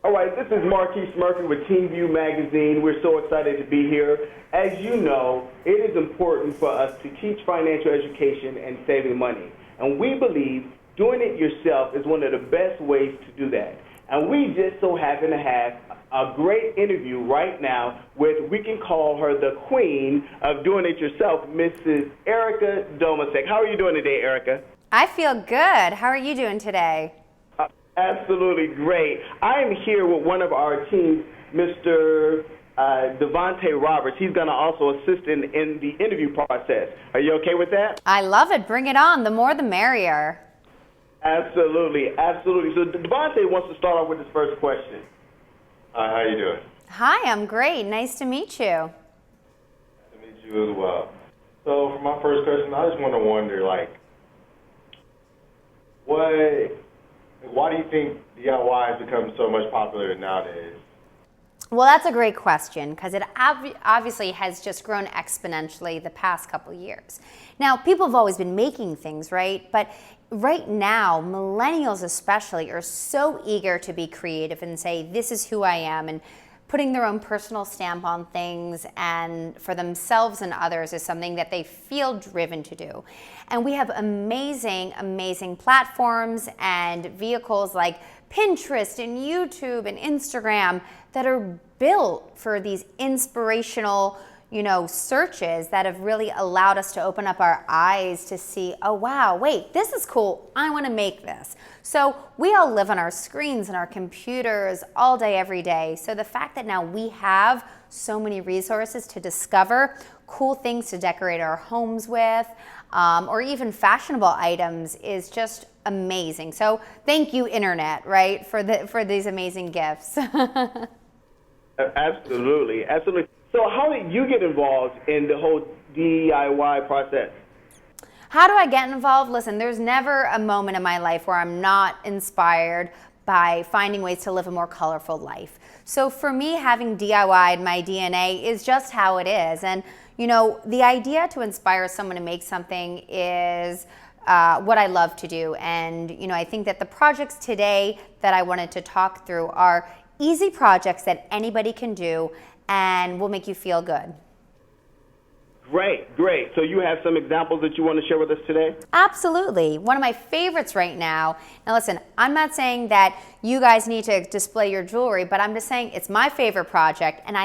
All right, this is Marquise Murphy with TeenView Magazine. We're so excited to be here. As you know, it is important for us to teach financial education and saving money. And we believe doing it yourself is one of the best ways to do that. And we just so happen to have a great interview right now with, we can call her the queen of doing it yourself, Mrs. Erica Domesek. How are you doing today, Erica? I feel good. How are you doing today? Absolutely great. I am here with one of our teams, Mr. Devontae Roberts. He's going to also assist in the interview process. Are you okay with that? I love it. Bring it on. The more the merrier. Absolutely, absolutely. So Devontae wants to start off with his first question. Hi, how you doing? Hi, I'm great. Nice to meet you. Nice to meet you as well. So for my first question, I just want to wonder, why do you think DIY has become so much popular nowadays? Well, that's a great question because it obviously has just grown exponentially the past couple years. Now, people have always been making things, right? But right now, millennials especially are so eager to be creative and say, this is who I am, and putting their own personal stamp on things and for themselves and others is something that they feel driven to do. And we have amazing, amazing platforms and vehicles like Pinterest and YouTube and Instagram that are built for these inspirational, searches that have really allowed us to open up our eyes to see, oh wow, wait, this is cool. I want to make this. So we all live on our screens and our computers all day, every day. So the fact that now we have so many resources to discover cool things to decorate our homes with, or even fashionable items is just amazing. So thank you, Internet, right, for these amazing gifts. Absolutely, absolutely. So how did you get involved in the whole DIY process? How do I get involved? Listen, there's never a moment in my life where I'm not inspired by finding ways to live a more colorful life. So for me, having DIY in my DNA is just how it is. And, the idea to inspire someone to make something is what I love to do. And, I think that the projects today that I wanted to talk through are easy projects that anybody can do and will make you feel good. Great, great. So you have some examples that you want to share with us today? Absolutely. One of my favorites right now. Now listen, I'm not saying that you guys need to display your jewelry, but I'm just saying it's my favorite project, and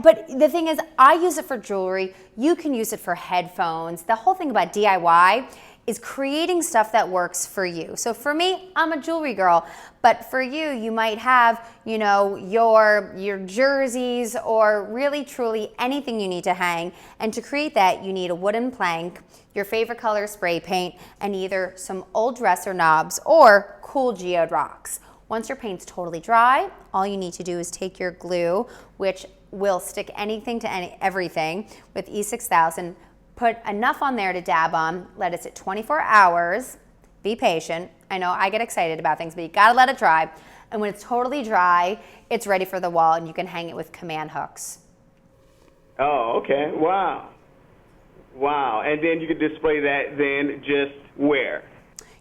but the thing is, I use it for jewelry. You can use it for headphones. The whole thing about DIY is creating stuff that works for you. So for me, I'm a jewelry girl, but for you, you might have, your jerseys or really truly anything you need to hang. And to create that, you need a wooden plank, your favorite color spray paint, and either some old dresser knobs or cool geode rocks. Once your paint's totally dry, all you need to do is take your glue, which will stick anything to everything with E6000, put enough on there to dab on, let it sit 24 hours, be patient. I know I get excited about things, but you gotta let it dry. And when it's totally dry, it's ready for the wall, and you can hang it with command hooks. Oh, okay. Wow. Wow. And then you could display that then just where?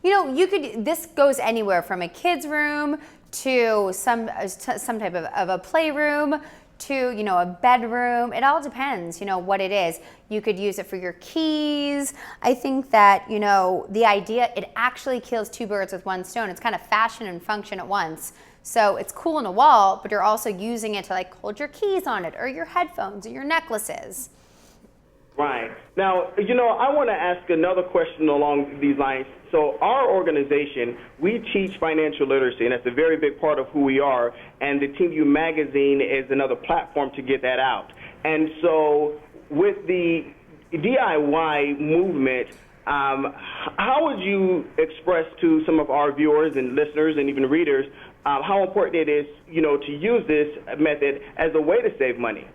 This goes anywhere from a kid's room to some type of a playroom, to a bedroom. It all depends what it is. You could use it for your keys. I think that the idea, it actually kills two birds with one stone. It's kind of fashion and function at once. So it's cool on a wall, but you're also using it to hold your keys on it, or your headphones, or your necklaces. Right. Now, I want to ask another question along these lines. So our organization, we teach financial literacy, and that's a very big part of who we are, and the TeenView Magazine is another platform to get that out. And so with the DIY movement, how would you express to some of our viewers and listeners and even readers how important it is, to use this method as a way to save money?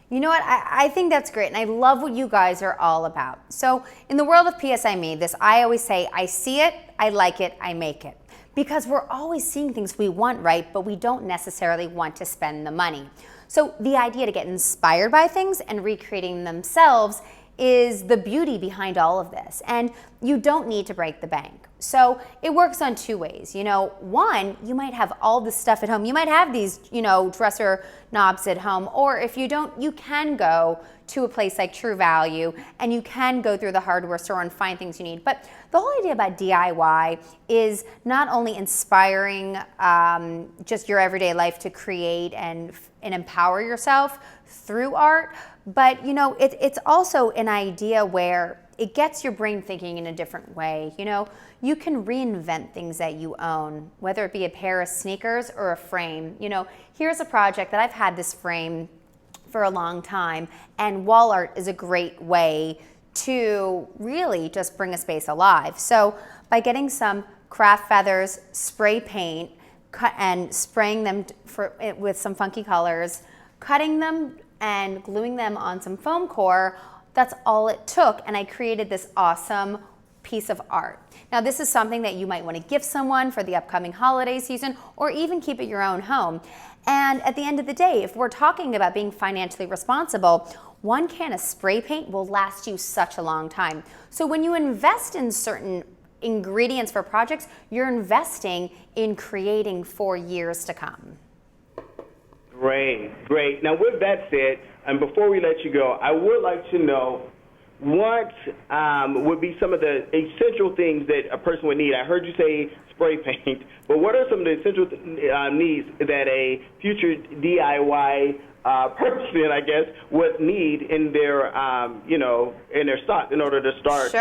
You know what? I think that's great, and I love what you guys are all about. So in the world of PSI I always say, I see it, I like it, I make it. Because we're always seeing things we want, right? But we don't necessarily want to spend the money. So the idea to get inspired by things and recreating themselves is the beauty behind all of this. And you don't need to break the bank. So it works on two ways. You know, one, you might have all this stuff at home. You might have these, you know, dresser knobs at home. Or if you don't, you can go to a place like True Value and you can go through the hardware store and find things you need. But the whole idea about DIY is not only inspiring just your everyday life to create and empower yourself through art, but you know, it's also an idea where it gets your brain thinking in a different way. You know, you can reinvent things that you own, whether it be a pair of sneakers or a frame. You know, here's a project that I've had this frame for a long time, and wall art is a great way to really just bring a space alive. So by getting some craft feathers, spray paint, and spraying them with some funky colors, cutting them and gluing them on some foam core, that's all it took, and I created this awesome piece of art. Now this is something that you might want to gift someone for the upcoming holiday season, or even keep at your own home. And at the end of the day, if we're talking about being financially responsible, one can of spray paint will last you such a long time. So when you invest in certain ingredients for projects, you're investing in creating for years to come. Great, great. Now with that said, and before we let you go, I would like to know what would be some of the essential things that a person would need. I heard you say spray paint, but what are some of the essential needs that a future DIY person, I guess, would need in their, you know, in their stock in order to start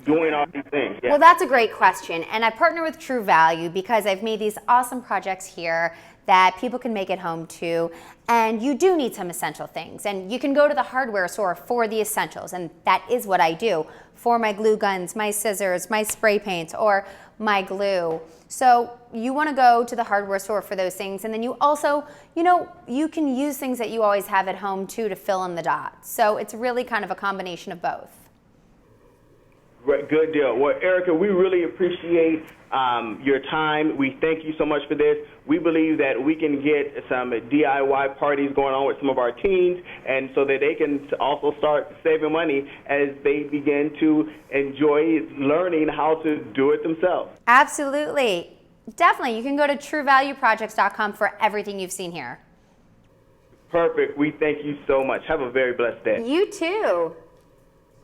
doing all these things? Yeah. Well, that's a great question. And I partner with True Value because I've made these awesome projects here that people can make at home too. And you do need some essential things. And you can go to the hardware store for the essentials. And that is what I do for my glue guns, my scissors, my spray paints, or my glue. So you want to go to the hardware store for those things. And then you also, you know, you can use things that you always have at home too to fill in the dots. So it's really kind of a combination of both. Great, good deal. Well, Erica, we really appreciate your time. We thank you so much for this. We believe that we can get some DIY parties going on with some of our teens, and so that they can also start saving money as they begin to enjoy learning how to do it themselves. Absolutely. Definitely. You can go to TrueValueProjects.com for everything you've seen here. Perfect. We thank you so much. Have a very blessed day. You too.